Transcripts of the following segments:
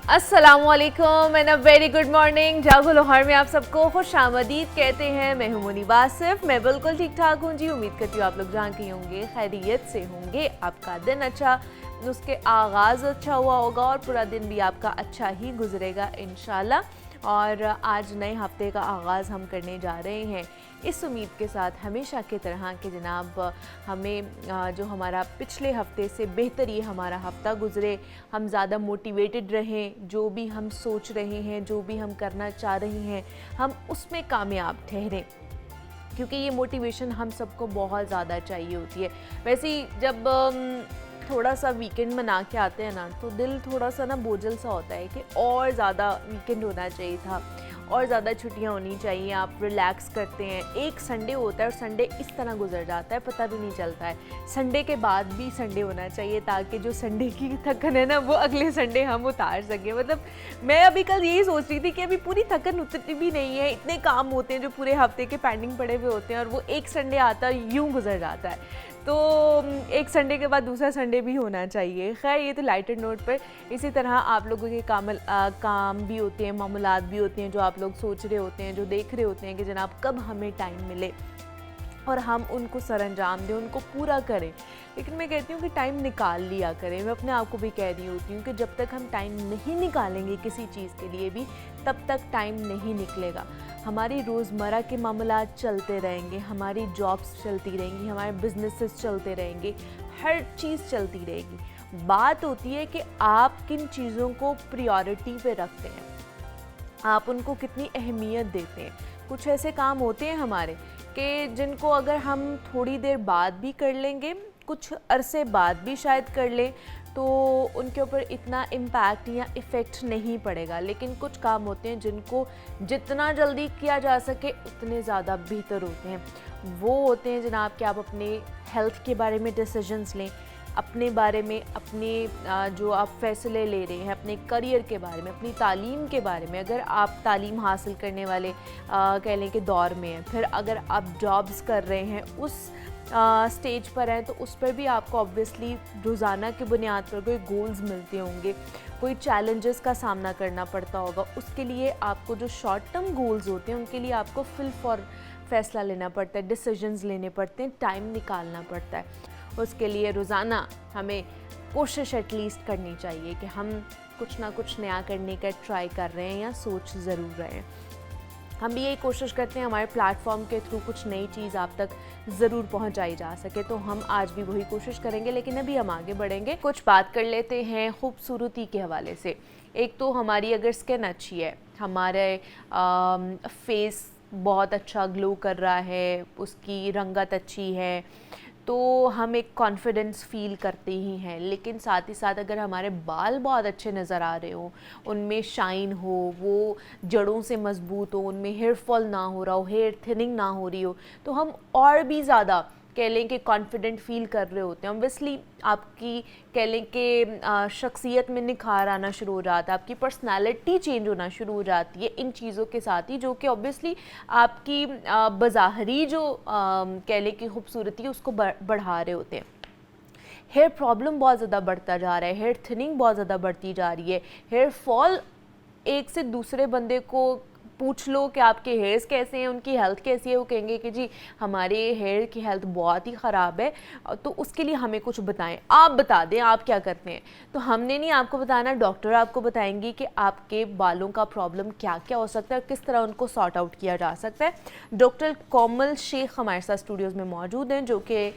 अस्सलामुअलैकुम and a very good morning. जागो लाहौर में आप सबको खुश आमदीद कहते हैं। मैं हूं मुनीब आसिफ। मैं बिल्कुल ठीक ठाक हूं जी। उम्मीद करती हूँ आप लोग जहाँ के होंगे खैरियत से होंगे, आपका दिन अच्छा, उसके आगाज़ अच्छा हुआ होगा और पूरा दिन भी आपका अच्छा ही गुजरेगा इंशाल्लाह। और आज नए हफ्ते का आगाज़ हम करने जा रहे हैं इस उम्मीद के साथ हमेशा की तरह कि जनाब हमें जो हमारा पिछले हफ्ते से बेहतर ये हमारा हफ्ता गुज़रे, हम ज़्यादा मोटिवेटेड रहें, जो भी हम सोच रहे हैं, जो भी हम करना चाह रहे हैं, हम उसमें कामयाब ठहरें, क्योंकि ये मोटिवेशन हम सबको बहुत ज़्यादा चाहिए होती है। वैसे ही जब थोड़ा सा वीकेंड मना के आते हैं ना, तो दिल थोड़ा सा ना बोझल सा होता है कि और ज़्यादा वीकेंड होना चाहिए था, और ज़्यादा छुट्टियां होनी चाहिए। आप रिलैक्स करते हैं, एक संडे होता है और संडे इस तरह गुजर जाता है पता भी नहीं चलता है। संडे के बाद भी संडे होना चाहिए ताकि जो संडे की थकन है ना वो अगले संडे हम उतार सकें। मतलब मैं अभी कल यही सोच रही थी कि अभी पूरी थकन उतरती भी नहीं है, इतने काम होते हैं जो पूरे हफ्ते के पेंडिंग पड़े हुए होते हैं और वो एक संडे आता यूँ गुजर जाता है। तो एक संडे के बाद दूसरा संडे भी होना चाहिए। खैर ये तो लाइटर नोट पर। इसी तरह आप लोगों के काम भी होते हैं, मामूलात भी होते हैं जो आप लोग सोच रहे होते हैं, जो देख रहे होते हैं कि जनाब कब हमें टाइम मिले और हम उनको सरअंजाम दें, उनको पूरा करें। लेकिन मैं कहती हूँ कि टाइम निकाल लिया करें। मैं अपने आप को भी कह रही होती हूँ कि जब तक हम टाइम नहीं निकालेंगे किसी चीज़ के लिए भी, तब तक टाइम नहीं निकलेगा। हमारी रोज़मर्रा के मामलात चलते रहेंगे, हमारी जॉब्स चलती रहेंगी, हमारे बिजनेसेस चलते रहेंगे, हर चीज़ चलती रहेगी। बात होती है कि आप किन चीज़ों को प्रायोरिटी पे रखते हैं, आप उनको कितनी अहमियत देते हैं। कुछ ऐसे काम होते हैं हमारे कि जिनको अगर हम थोड़ी देर बाद भी कर लेंगे, कुछ अरसे बाद भी शायद कर लें, तो उनके ऊपर इतना इम्पैक्ट या इफ़ेक्ट नहीं पड़ेगा। लेकिन कुछ काम होते हैं जिनको जितना जल्दी किया जा सके उतने ज़्यादा बेहतर होते हैं। वो होते हैं जनाब कि आप अपने हेल्थ के बारे में डिसीजंस लें, अपने बारे में, अपने जो आप फ़ैसले ले रहे हैं, अपने करियर के बारे में, अपनी तालीम के बारे में। अगर आप तालीम हासिल करने वाले कह लें कि दौर में हैं, फिर अगर आप जॉब्स कर रहे हैं उस स्टेज पर हैं, तो उस पर भी आपको ऑब्वियसली रोज़ाना की बुनियाद पर कोई गोल्स मिलते होंगे, कोई चैलेंजेस का सामना करना पड़ता होगा। उसके लिए आपको जो शॉर्ट टर्म गोल्स होते हैं उनके लिए आपको फ़ैसला लेना पड़ता है, डिसीजंस लेने पड़ते हैं, टाइम निकालना पड़ता है। उसके लिए रोज़ाना हमें कोशिश एटलीस्ट करनी चाहिए कि हम कुछ ना कुछ नया करने का ट्राई कर रहे हैं या सोच ज़रूर रहे हैं। हम भी यही कोशिश करते हैं हमारे प्लेटफॉर्म के थ्रू कुछ नई चीज़ आप तक ज़रूर पहुंचाई जा सके, तो हम आज भी वही कोशिश करेंगे। लेकिन अभी हम आगे बढ़ेंगे, कुछ बात कर लेते हैं खूबसूरती के हवाले से। एक तो हमारी अगर स्किन अच्छी है, हमारे फेस बहुत अच्छा ग्लो कर रहा है, उसकी रंगत अच्छी है, तो हम एक कॉन्फिडेंस फ़ील करते ही हैं। लेकिन साथ ही साथ अगर हमारे बाल बहुत अच्छे नज़र आ रहे हो, उनमें शाइन हो, वो जड़ों से मज़बूत हो, उनमें हेयर फॉल ना हो रहा हो, हेयर थिनिंग ना हो रही हो, तो हम और भी ज़्यादा कह लें कि कॉन्फिडेंट फ़ील कर रहे होते हैं। ऑब्वियसली आपकी कह लें कि शख्सियत में निखार आना शुरू हो जाता है, आपकी पर्सनालिटी चेंज होना शुरू हो जाती है इन चीज़ों के साथ ही, जो कि ऑब्वियसली आपकी बज़ाहरी जो कह लें कि खूबसूरती उसको बढ़ा रहे होते हैं। हेयर प्रॉब्लम बहुत ज़्यादा बढ़ता जा रहा है, हेयर थिनिंग बहुत ज़्यादा बढ़ती जा रही है, हेयर फॉल, एक से दूसरे बंदे को पूछ लो कि आपके हेयर्स कैसे हैं, उनकी हेल्थ कैसी है, वो कहेंगे कि जी हमारे हेयर की हेल्थ बहुत ही ख़राब है, तो उसके लिए हमें कुछ बताएं, आप बता दें आप क्या करते हैं। तो हमने नहीं आपको बताना, डॉक्टर आपको बताएंगी कि आपके बालों का प्रॉब्लम क्या क्या हो सकता है और किस तरह उनको सॉर्ट आउट किया जा सकता है। डॉक्टर कोमल शेख हमारे साथ स्टूडियोज़ में मौजूद हैं, जो कि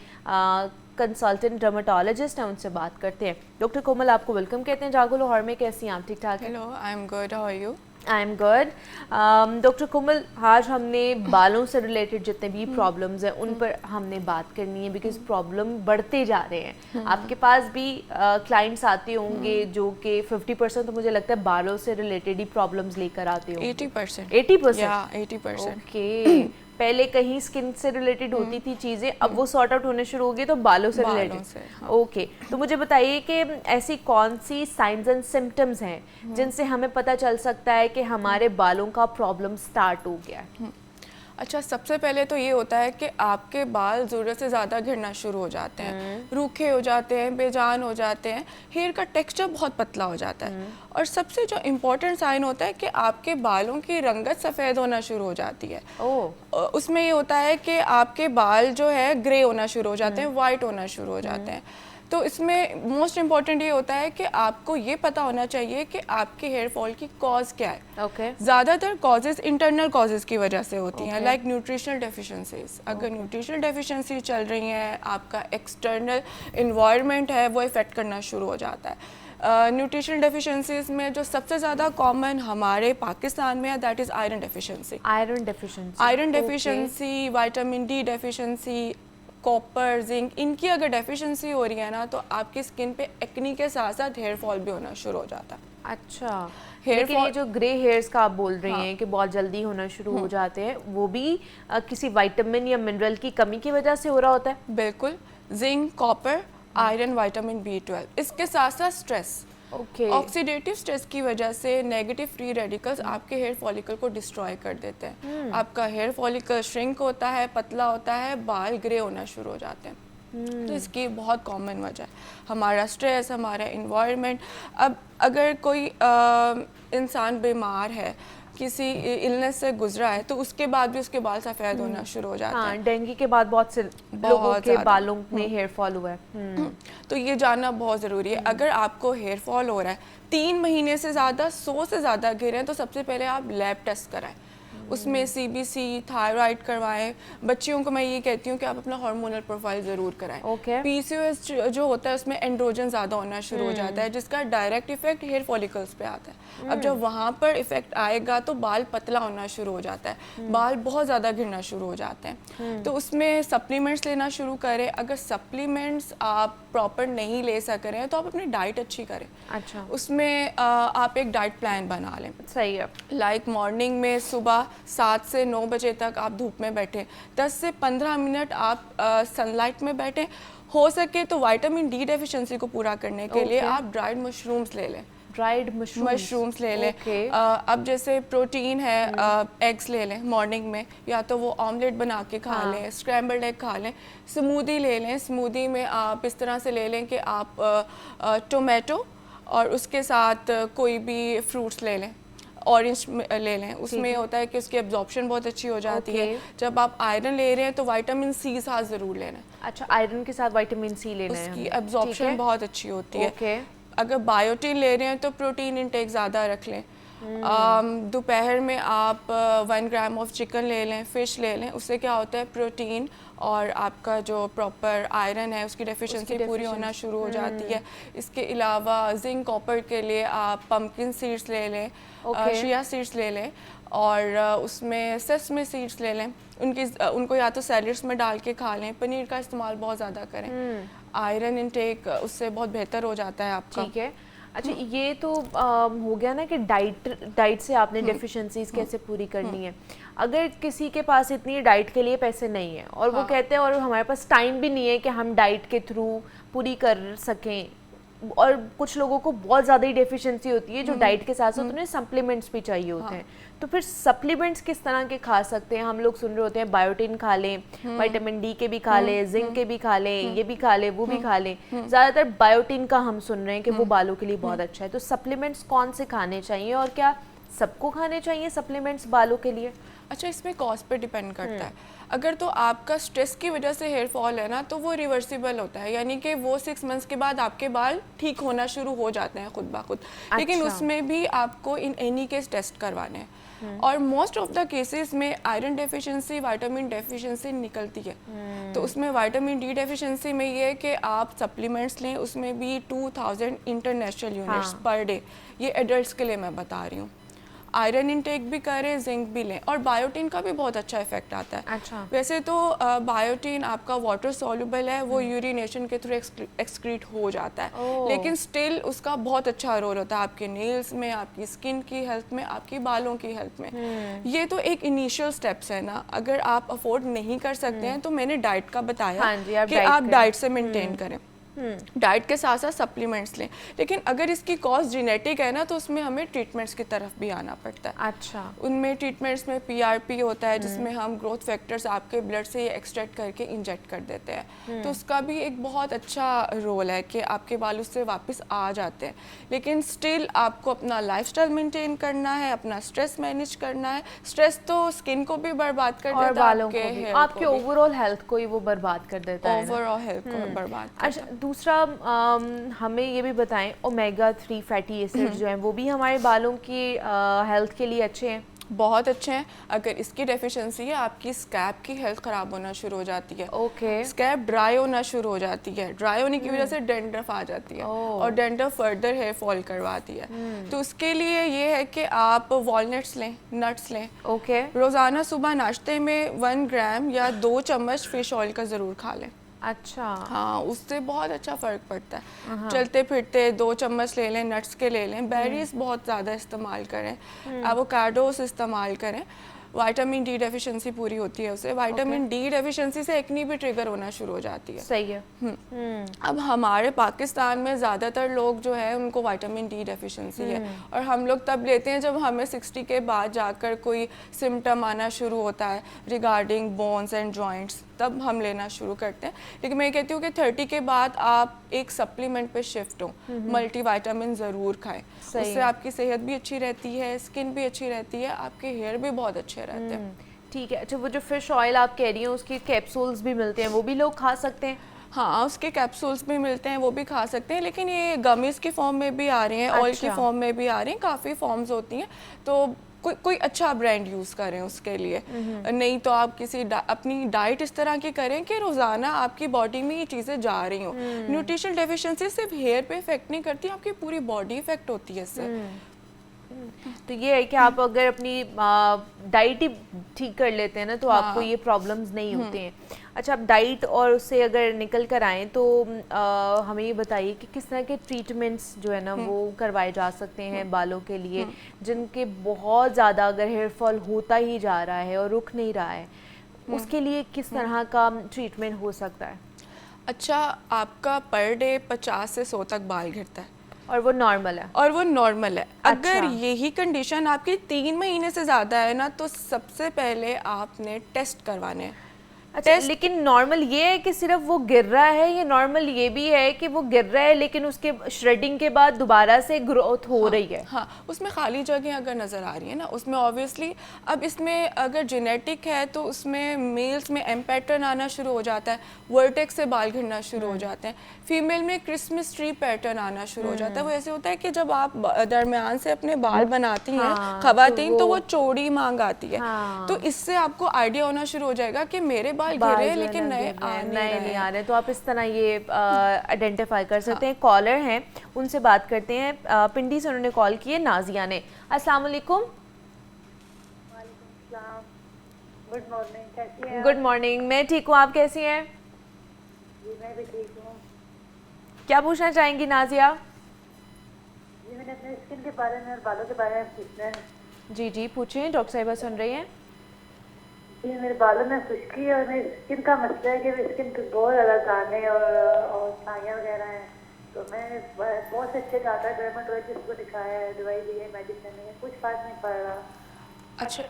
कंसल्टेंट डर्मेटोलॉजिस्ट हैं, उनसे बात करते हैं। डॉक्टर कोमल आपको वेलकम कहते हैं जागो लाहौर में। कैसी हैं आप? ठीक ठाक? Hello, I am good, how are you? I am good. Doctor Komal, आज हमने बालों से रिलेटेड जितने भी प्रॉब्लम्स हैं उन पर हमने बात करनी है, बिकॉज प्रॉब्लम बढ़ते जा रहे हैं। आपके पास भी क्लाइंट्स आते होंगे जो कि 50% तो मुझे लगता है बालों से रिलेटेड ही प्रॉब्लम्स लेकर आते होंगे। 80%। 80%? ओके। पहले कहीं स्किन से रिलेटेड होती थी चीज़ें, अब वो सॉर्ट आउट होने शुरू हो गई तो बालों से रिलेटेड। ओके, तो मुझे बताइए कि ऐसी कौन सी साइंस एंड सिम्टम्स हैं जिनसे हमें पता चल सकता है कि हमारे बालों का प्रॉब्लम स्टार्ट हो गया है? अच्छा, सबसे पहले तो ये होता है कि आपके बाल ज़रूरत से ज़्यादा गिरना शुरू हो जाते हैं, रूखे हो जाते हैं, बेजान हो जाते हैं, हेयर का टेक्सचर बहुत पतला हो जाता है। और सबसे जो इम्पोर्टेंट साइन होता है कि आपके बालों की रंगत सफ़ेद होना शुरू हो जाती है। उसमें ये होता है कि आपके बाल जो है ग्रे होना शुरू हो जाते हैं, वाइट होना शुरू हो जाते हैं। तो इसमें मोस्ट इम्पॉर्टेंट ये होता है कि आपको ये पता होना चाहिए कि आपके हेयर फॉल की कॉज क्या है। ज़्यादातर कॉजेज़ इंटरनल कॉजेज़ की वजह से होती हैं, लाइक न्यूट्रिशनल डेफिशिएंसीज। अगर न्यूट्रिशनल डेफिशिएंसी चल रही हैं, आपका एक्सटर्नल इन्वायरमेंट है वो इफ़ेक्ट करना शुरू हो जाता है। न्यूट्रिशनल डेफिशिएंसीज में जो सबसे ज़्यादा कॉमन हमारे पाकिस्तान में है that is iron deficiency. Iron deficiency, vitamin D deficiency, copper, zinc, इनकी अगर डेफिशिएंसी हो रही है ना तो आपकी स्किन पे एक्नी के साथ साथ हेयर फॉल भी होना शुरू हो जाता है। अच्छा, लेकिन ये जो ग्रे हेयर्स का आप बोल रही हैं कि बहुत जल्दी होना शुरू हो जाते हैं, वो भी किसी विटामिन या मिनरल की कमी की वजह से हो रहा होता है? बिल्कुल, zinc, copper, iron, vitamin B12, इसके साथ साथ स्ट्रेस, ऑक्सीडेटिव स्ट्रेस की वजह से नेगेटिव फ्री रेडिकल्स आपके हेयर फॉलिकल को डिस्ट्रॉय कर देते हैं। आपका हेयर फॉलिकल श्रिंक होता है, पतला होता है, बाल ग्रे होना शुरू हो जाते हैं। तो इसकी बहुत कॉमन वजह है हमारा स्ट्रेस, हमारा इन्वायरमेंट। अब अगर कोई इंसान बीमार है, किसी इलनेस से गुजरा है, तो उसके बाद भी उसके बाल सफ़ेद होना शुरू हो जाते हैं। डेंगू के बाद बहुत से लोगों के बालों में हेयर फॉल हुआ है। तो ये जानना बहुत ज़रूरी है। अगर आपको हेयर फॉल हो रहा है, 3 महीने से ज़्यादा, 100 से ज़्यादा गिरे हैं, तो सबसे पहले आप लैब टेस्ट कराएं। उसमें CBC, थायराइड करवाएं। बच्चियों को मैं ये कहती हूँ कि आप अपना हार्मोनल प्रोफाइल ज़रूर कराएं। PCOS जो होता है उसमें एंड्रोजन ज़्यादा होना शुरू हो जाता है, जिसका डायरेक्ट इफेक्ट हेयर फॉलिकल्स पे आता है। अब जब वहाँ पर इफेक्ट आएगा तो बाल पतला होना शुरू हो जाता है, बाल बहुत ज़्यादा गिरना शुरू हो जाते हैं। तो उसमें सप्लीमेंट्स लेना शुरू करें। अगर सप्लीमेंट्स आप प्रॉपर नहीं ले सक रहे हैं तो आप अपनी डाइट अच्छी करें। अच्छा, उसमें आप एक डाइट प्लान बना लें। सही है। लाइक मॉर्निंग में सुबह 7 से 9 बजे तक आप धूप में बैठें, 10 से 15 मिनट आप सनलाइट में बैठें। हो सके तो विटामिन डी डेफिशिएंसी को पूरा करने के लिए आप ड्राइड मशरूम्स ले लें। मशरूम्स ले लें। अब जैसे प्रोटीन है, एग्स ले लें मॉर्निंग में, या तो वो ऑमलेट बना के खा लें, स्क्रैम्बल्ड एग खा लें, स्मूदी ले लें। स्मूदी में आप इस तरह से ले लें कि आप टोमेटो और उसके साथ कोई भी फ्रूट्स ले लें, ऑरेंज ले लें। उसमें होता है कि उसकी एब्जॉर्प्शन बहुत अच्छी हो जाती है। जब आप आयरन ले रहे हैं तो विटामिन सी साथ ज़रूर लेना। अच्छा, आयरन के साथ विटामिन सी लेना है, उसकी एब्जॉर्प्शन बहुत अच्छी होती है। अगर बायोटीन ले रहे हैं तो प्रोटीन इंटेक ज़्यादा रख लें। दोपहर में आप 1 ग्राम ऑफ चिकन ले लें, फ़िश ले लें। उससे क्या होता है, प्रोटीन और आपका जो प्रॉपर आयरन है उसकी डेफिशिएंसी पूरी होना शुरू हो जाती है। इसके अलावा जिंक, कॉपर के लिए आप पम्पकिन सीड्स ले लें, चिया सीड्स ले लें, और उसमें सेसमे सीड्स ले लें। उनको या तो सैलेड्स में डाल के खा लें। पनीर का इस्तेमाल बहुत ज़्यादा करें। आयरन इंटेक उससे बहुत बेहतर हो जाता है आपका। ठीक है। अच्छा, ये तो हो गया ना कि डाइट से आपने डेफिशिएंसीज कैसे पूरी करनी है। अगर किसी के पास इतनी डाइट के लिए पैसे नहीं है और वो कहते हैं और हमारे पास टाइम भी नहीं है कि हम डाइट के थ्रू पूरी कर सकें, और कुछ लोगों को बहुत ज़्यादा ही डेफिशिएंसी होती है जो डाइट के साथ साथ उन्हें सप्लीमेंट्स भी चाहिए होते हैं, तो फिर सप्लीमेंट्स किस तरह के खा सकते हैं? हम लोग सुन रहे होते हैं बायोटिन खा लें, विटामिन डी के भी खा लें, जिंक के भी खा लें, ये भी खा लें, वो भी खा लें। ज़्यादातर बायोटिन का हम सुन रहे हैं कि वो बालों के लिए बहुत अच्छा है। तो सप्लीमेंट्स कौन से खाने चाहिए और क्या सबको खाने चाहिए सप्लीमेंट्स बालों के लिए? अच्छा, इसमें कॉस्ट पे डिपेंड करता है। अगर तो आपका स्ट्रेस की वजह से हेयर फॉल है ना, तो वो रिवर्सिबल होता है, यानी कि वो 6 मंथ्स के बाद आपके बाल ठीक होना शुरू हो जाते हैं खुद ब खुद। लेकिन उसमें भी आपको इन एनी केस टेस्ट करवाने हैं। और मोस्ट ऑफ द केसेस में आयरन डेफिशिएंसी, विटामिन डेफिशिएंसी निकलती है। तो उसमें विटामिन डी डेफिशिएंसी में ये है कि आप सप्लीमेंट्स लें, उसमें भी 2000 इंटरनेशनल यूनिट्स पर डे। ये एडल्ट्स के लिए मैं बता रही हूँ। आयरन इंटेक भी करें, जिंक भी लें, और बायोटीन का भी बहुत अच्छा इफेक्ट आता है। अच्छा। वैसे तो बायोटीन आपका वाटर सॉल्युबल है, वो यूरिनेशन के थ्रू एक्सक्रीट हो जाता है, लेकिन स्टिल उसका बहुत अच्छा रोल होता है आपके नेल्स में, आपकी स्किन की हेल्थ में, आपकी बालों की हेल्थ में। ये तो एक इनिशियल स्टेप्स है ना। अगर आप अफोर्ड नहीं कर सकते हैं तो मैंने डाइट का बताया कि आप डाइट से मेंटेन करें। डाइट के साथ साथ सप्लीमेंट्स लें। लेकिन अगर इसकी कॉज जेनेटिक है ना, तो उसमें हमें ट्रीटमेंट्स की तरफ भी आना पड़ता है। अच्छा। उनमें ट्रीटमेंट्स में PRP होता है, जिसमें हम ग्रोथ फैक्टर्स आपके ब्लड से एक्सट्रैक्ट करके इंजेक्ट कर देते हैं। तो उसका भी एक बहुत अच्छा रोल है कि आपके बाल उससे वापस आ जाते हैं। लेकिन स्टिल आपको अपना लाइफस्टाइल मेंटेन करना है, अपना स्ट्रेस मैनेज करना है। स्ट्रेस तो स्किन को भी बर्बाद कर देता है, बालों को भी, आपके ओवरऑल हेल्थ को ही वो बर्बाद कर देता है, ओवरऑल हेल्थ को बर्बाद करता है। अच्छा, दूसरा हमें ये भी बताएं, ओमेगा 3 फैटी एसिड जो हैं वो भी हमारे बालों की हेल्थ के लिए अच्छे हैं? बहुत अच्छे हैं। अगर इसकी डेफिशिएंसी है, आपकी स्कैल्प की हेल्थ ख़राब होना शुरू हो जाती है। ओके। स्कैल्प ड्राई होना शुरू हो जाती है। ड्राई होने की वजह से डैंड्रफ आ जाती है और डैंड्रफ फर्दर हेयर फॉल करवाती है। तो उसके लिए ये है कि आप वॉलनट्स लें, नट्स लें। ओके। रोज़ाना सुबह नाश्ते में 1 ग्राम या 2 चम्मच फिश ऑयल का ज़रूर खा लें। अच्छा। हाँ, उससे बहुत अच्छा फ़र्क पड़ता है। चलते फिरते 2 चम्मच ले लें, नट्स के ले लें। बेरीज बहुत ज़्यादा इस्तेमाल करें, एवोकाडोस इस्तेमाल करें। विटामिन डी डेफिशिएंसी पूरी होती है उससे। विटामिन डी डेफिशिएंसी से एक्ने भी ट्रिगर होना शुरू हो जाती है। सही है। अब हमारे पाकिस्तान में ज़्यादातर लोग जो है उनको विटामिन डी डेफिशिएंसी है, और हम लोग तब लेते हैं जब हमें 60 के बाद जाकर कोई सिम्टम आना शुरू होता है रिगार्डिंग बोन्स एंड जॉइंट्स, तब हम लेना शुरू करते हैं। लेकिन मैं कहती हूँ कि 30 के बाद आप एक सप्लीमेंट पे शिफ्ट हो, मल्टी विटामिन ज़रूर खाएं। उससे आपकी सेहत भी अच्छी रहती है, स्किन भी अच्छी रहती है, आपके हेयर भी बहुत अच्छे रहते हैं। ठीक है। अच्छा, वो जो फिश ऑयल आप कह रही हैं उसके कैप्सूल्स भी मिलते हैं, वो भी लोग खा सकते हैं? हाँ, उसके कैप्सूल्स भी मिलते हैं, वो भी खा सकते हैं। लेकिन ये गमीज़ की फॉर्म में भी आ रहे हैं, ऑयल की फॉर्म में भी आ रहे हैं, काफ़ी फॉर्म्स होती हैं। तो कोई अच्छा ब्रांड यूज़ करें उसके लिए। नहीं तो आप किसी अपनी डाइट इस तरह की करें कि रोज़ाना आपकी बॉडी में ये चीज़ें जा रही हों। न्यूट्रिशनल डेफिशिएंसी सिर्फ हेयर पे इफेक्ट नहीं करती, आपकी पूरी बॉडी इफेक्ट होती है इससे। तो ये है कि आप अगर अपनी डाइट ही ठीक कर लेते हैं ना, तो आपको ये प्रॉब्लम्स नहीं होते हैं। अच्छा, आप डाइट और उससे अगर निकल कर आएँ तो हमें ये बताइए कि किस तरह के ट्रीटमेंट्स जो है ना वो करवाए जा सकते हैं बालों के लिए, जिनके बहुत ज़्यादा अगर हेयर फॉल होता ही जा रहा है और रुक नहीं रहा है, उसके लिए किस तरह का ट्रीटमेंट हो सकता है? अच्छा, आपका पर डे 50 से 100 तक बाल गिरता है और वो नॉर्मल है? और वो नॉर्मल है। अच्छा। अगर यही कंडीशन आपकी 3 महीने से ज़्यादा है ना, तो सबसे पहले आपने टेस्ट करवाने हैं। अच्छा, लेकिन नॉर्मल ये है कि सिर्फ वो गिर रहा है, या नॉर्मल ये भी है कि वो गिर रहा है लेकिन उसके श्रेडिंग के बाद दोबारा से ग्रोथ हो रही है? हाँ, उसमें खाली जगह अगर नज़र आ रही है ना, उसमें ऑब्वियसली अब इसमें अगर जेनेटिक है तो उसमें मेल्स में एम पैटर्न आना शुरू हो जाता है, वर्टेक्स से बाल गिरना शुरू हो जाते हैं। फीमेल में क्रिसमस ट्री पैटर्न आना शुरू हो जाता है। वो ऐसे होता है कि जब आप दरमियान से अपने बाल बनाती हैं खवातीन, तो वो चौड़ी मांग आती है। तो इससे आपको आइडिया होना शुरू हो जाएगा कि मेरे बाल गिरे हैं लेकिन नए नहीं आ रहे। तो आप इस तरह ये आइडेंटिफाई कर सकते हैं। कॉलर हैं, उनसे बात करते हैं। पिंडी से उन्होंने कॉल की है, नाजिया ने। अस्सलाम वालेकुम। गुड मॉर्निंग, कैसी हैं? गुड मॉर्निंग, मैं ठीक हूँ, आप कैसी हैं? जी मैं भी ठीक हूँ। क्या पूछना चाहेंगी नाजिया? जी मैंने अपने स्किन के बारे में और बालों के बारे में पूछना है। जी जी पूछें, डॉक्टर साहिबा सुन रही हैं। जी मेरे बालों में खुश्की और मेरी स्किन का मसला है कि मेरी स्किन पे बहुत ज़्यादा दाने और छाइयाँ वगैरह हैं। तो मैं बहुत से अच्छे डॉक्टर डर्माटोलॉजिस्ट को दिखाया है, दवाई दी है, मेडिसिन है, कुछ फर्क नहीं पड़ रहा। अच्छा,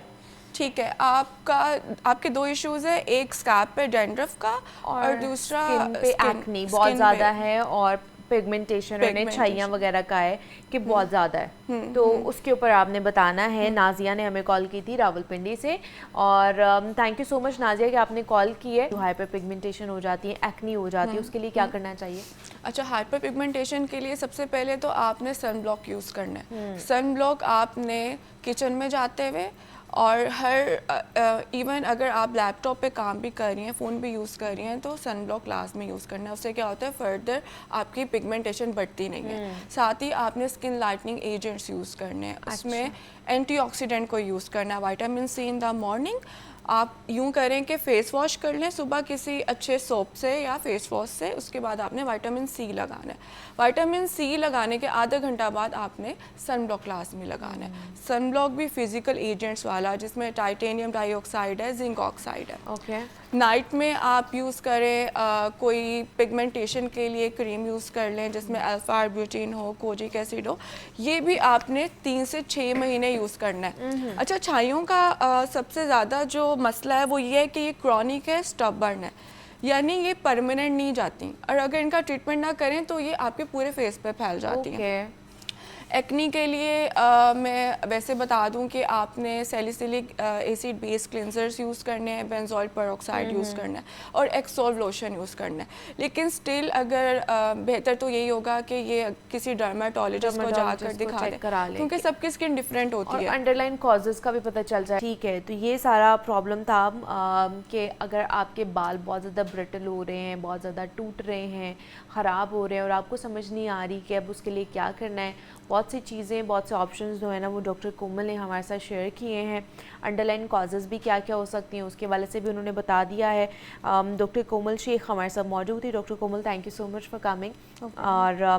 ठीक है। आपके 2 इश्यूज है, एक स्कैल्प पे डैंड्रफ का और दूसरा स्किन पे एक्ने बहुत ज़्यादा है और पिगमेंटेशन और छाइयाँ वगैरह का है कि बहुत ज़्यादा है। तो उसके ऊपर आपने बताना है। नाजिया ने हमें कॉल की थी रावलपिंडी से, और thank you so much Nazia कि आपने कॉल की है। हाइपर पिगमेंटेशन हो जाती है, एक्ने हो जाती है, उसके लिए क्या करना चाहिए? अच्छा, हाइपर पिगमेंटेशन के लिए सबसे पहले तो आपने सन ब्लॉक यूज़ करना है। सन ब्लॉक आपने किचन में जाते हुए और हर इवन अगर आप लैपटॉप पे काम भी कर रही हैं, फ़ोन भी यूज़ कर रही हैं, तो सन ब्लॉक लाजमी यूज़ करना है। उससे क्या होता है, फर्दर आपकी पिगमेंटेशन बढ़ती नहीं है। साथ ही आपने स्किन लाइटनिंग एजेंट्स यूज़ करने हैं। उसमें एंटीऑक्सीडेंट को यूज़ करना है, vitamin C in the morning. आप यूँ करें कि फ़ेस वॉश कर लें सुबह किसी अच्छे सोप से या फेस वॉश से, उसके बाद आपने विटामिन सी लगाना है। विटामिन सी लगाने के आधा घंटा बाद आपने सन ब्लॉक लाजमी लगाना है। सन ब्लॉक भी फिजिकल एजेंट्स वाला, जिसमें टाइटेनियम डाइऑक्साइड है, जिंक ऑक्साइड है। ओके। नाइट में आप यूज़ करें, कोई पिगमेंटेशन के लिए क्रीम यूज़ कर लें जिसमें अल्फा आर्ब्यूटिन हो, कोजिक एसिड हो, ये भी आपने 3 से 6 महीने यूज़ करना है। अच्छा, छाइयों का सबसे ज़्यादा जो मसला है वो ये है कि ये क्रॉनिक है, स्टबर्न है, यानी ये परमानेंट नहीं जाती, और अगर इनका ट्रीटमेंट ना करें तो ये आपके पूरे फेस पे फैल जाती हैं। एक्नी के लिए मैं वैसे बता दूं कि आपने salicylic acid based cleansers use करने हैं, बेंजोइल पेरोक्साइड यूज़ करना है और एक्सोल्व लोशन यूज़ करना है। लेकिन स्टिल अगर बेहतर तो यही होगा कि ये किसी डर्माटोलॉजिस्ट को जाकर दिखा दें, क्योंकि सबकी स्किन डिफरेंट होती है। अंडरलाइन कॉजेज़ का भी पता चल जाए। ठीक है, तो ये सारा प्रॉब्लम था कि अगर आपके बाल बहुत ज़्यादा ब्रिटल हो रहे हैं, बहुत ज़्यादा टूट रहे हैं, ख़राब हो रहे हैं और आपको समझ नहीं आ रही कि अब उसके लिए क्या करना है, बहुत सी चीज़ें, बहुत से ऑप्शंस जो है ना वो डॉक्टर कोमल ने हमारे साथ शेयर किए हैं। अंडरलाइन कॉजेज़ भी क्या क्या हो सकती हैं उसके वाले से भी उन्होंने बता दिया है। डॉक्टर कोमल शेख हमारे साथ मौजूद थी। Doctor Komal, thank you so much for coming. और